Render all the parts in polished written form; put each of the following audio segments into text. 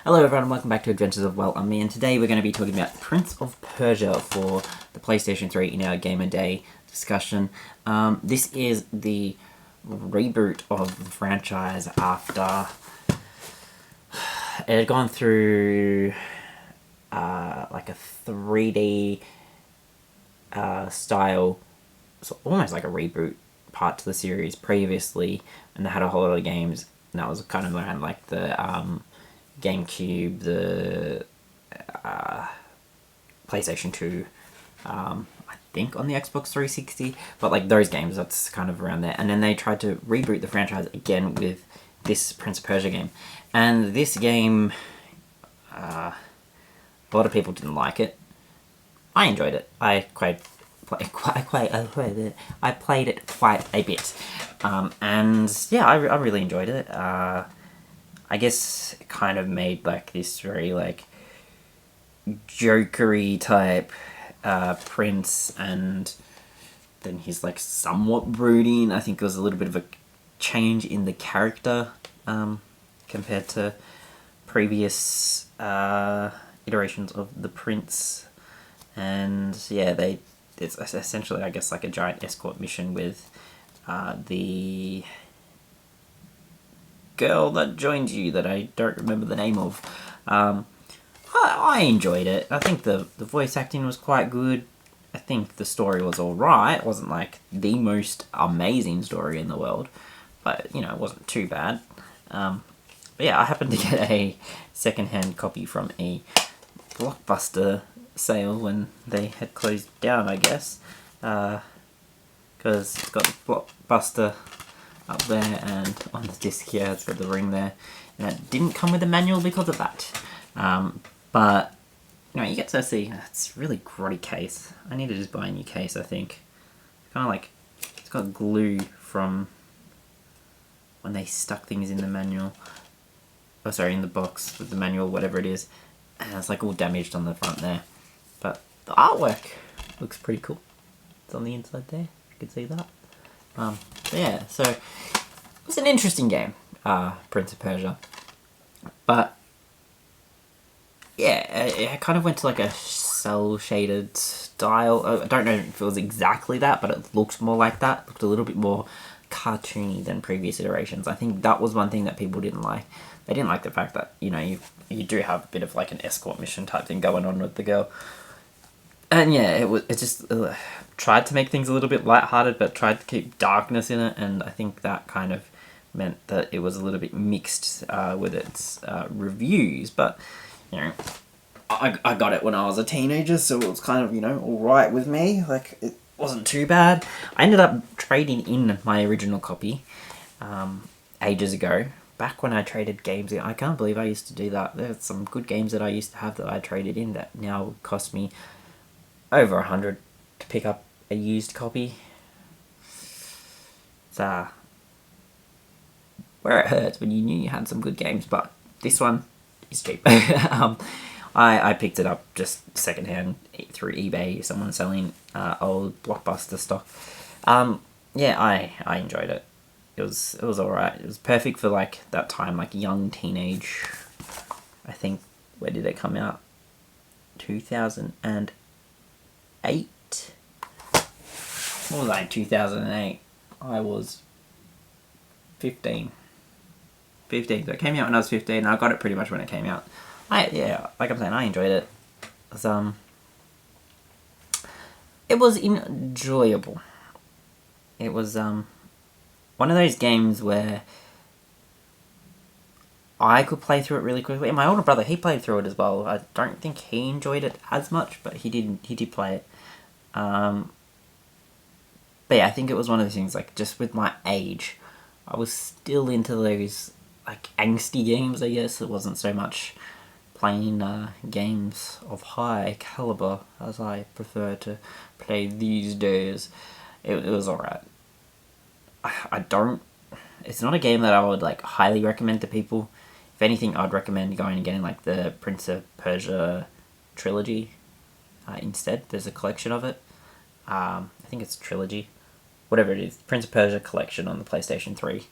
Hello everyone and welcome back to Adventures of WellUmMe, and today we're going to be talking about Prince of Persia for the PlayStation 3 in our Gamer Day discussion. This is the reboot of the franchise after it had gone through like a 3D style, so almost like a reboot part to the series previously, and they had a whole lot of games, and that was kind of around like the GameCube, the PlayStation 2, I think on the Xbox 360, but like those games, that's kind of around there. And then they tried to reboot the franchise again with this Prince of Persia game. And this game, a lot of people didn't like it. I enjoyed it. I played it quite a bit. And yeah, I really enjoyed it. I guess it kind of made like this very like jokery type prince, and then he's like somewhat brooding. I think it was a little bit of a change in the character compared to previous iterations of the prince. And yeah, it's essentially, I guess, like a giant escort mission with the girl that joined you that I don't remember the name of. I enjoyed it. I think the voice acting was quite good. I think the story was alright. It wasn't like the most amazing story in the world, but you know, it wasn't too bad. But yeah, I happened to get a second-hand copy from a Blockbuster sale when they had closed down, I guess, because it's got the Blockbuster up there, and on the disc here it's got the ring there, and it didn't come with a manual because of that. But you know, you get to see it's really grotty case. I need to just buy a new case. I think kind of like it's got glue from when they stuck things in the manual. Oh, sorry, in the box with the manual, whatever it is, and it's like all damaged on the front there. But the artwork looks pretty cool. It's on the inside there. You can see that. Yeah, so it's an interesting game, Prince of Persia. But yeah, it kind of went to like a cel-shaded style. I don't know if it was exactly that, but it looked more like that. It looked a little bit more cartoony than previous iterations. I think that was one thing that people didn't like. They didn't like the fact that, you know, you do have a bit of like an escort mission type thing going on with the girl. And yeah, it just tried to make things a little bit lighthearted, but tried to keep darkness in it, and I think that kind of meant that it was a little bit mixed with its reviews. But you know, I got it when I was a teenager, so it was kind of, you know, alright with me. Like, it wasn't too bad. I ended up trading in my original copy ages ago. Back when I traded games in. I can't believe I used to do that. There's some good games that I used to have that I traded in that now would cost me over $100 to pick up a used copy. It's where it hurts when you knew you had some good games, but this one is cheap. I picked it up just secondhand through eBay, someone selling old Blockbuster stock. Yeah, I enjoyed it. It was alright. It was perfect for like that time, like young teenage. I think, where did it come out? 2008? What was I in 2008? I was 15. So it came out when I was 15, and I got it pretty much when it came out. Yeah, like I'm saying, I enjoyed it. It was enjoyable. It was one of those games where I could play through it really quickly. And my older brother, he played through it as well. I don't think he enjoyed it as much, but he did play it. But yeah, I think it was one of those things, like, just with my age, I was still into those, like, angsty games, I guess. It wasn't so much playing games of high caliber as I prefer to play these days. It was alright. It's not a game that I would, like, highly recommend to people. If anything, I'd recommend going and getting, like, the Prince of Persia trilogy instead. There's a collection of it. I think it's a trilogy. Whatever it is. Prince of Persia collection on the PlayStation 3.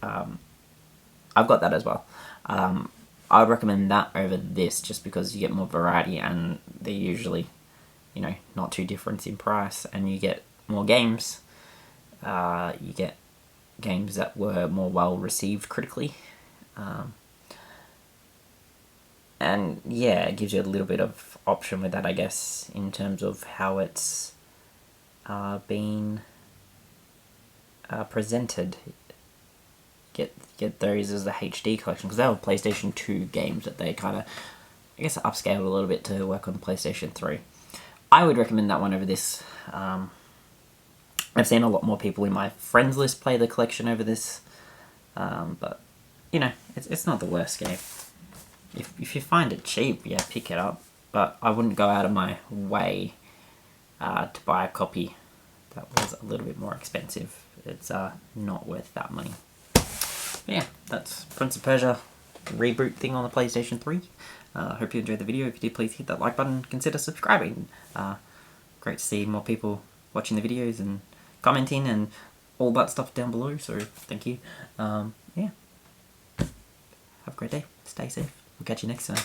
I've got that as well. I would recommend that over this just because you get more variety and they're usually, you know, not too different in price, and you get more games. You get games that were more well received critically. And yeah, it gives you a little bit of option with that, I guess, in terms of how it's been presented. Get those as the HD collection, because they were PlayStation 2 games that they kind of, I guess, upscaled a little bit to work on PlayStation 3. I would recommend that one over this. I've seen a lot more people in my friends list play the collection over this, but you know, it's not the worst game. If you find it cheap, yeah, pick it up. But I wouldn't go out of my way to buy a copy that was a little bit more expensive. It's not worth that money. But yeah, that's Prince of Persia reboot thing on the PlayStation 3. Hope you enjoyed the video. If you did, please hit that like button. Consider subscribing. Great to see more people watching the videos and commenting and all that stuff down below. So thank you. Yeah. Have a great day. Stay safe. We'll catch you next time.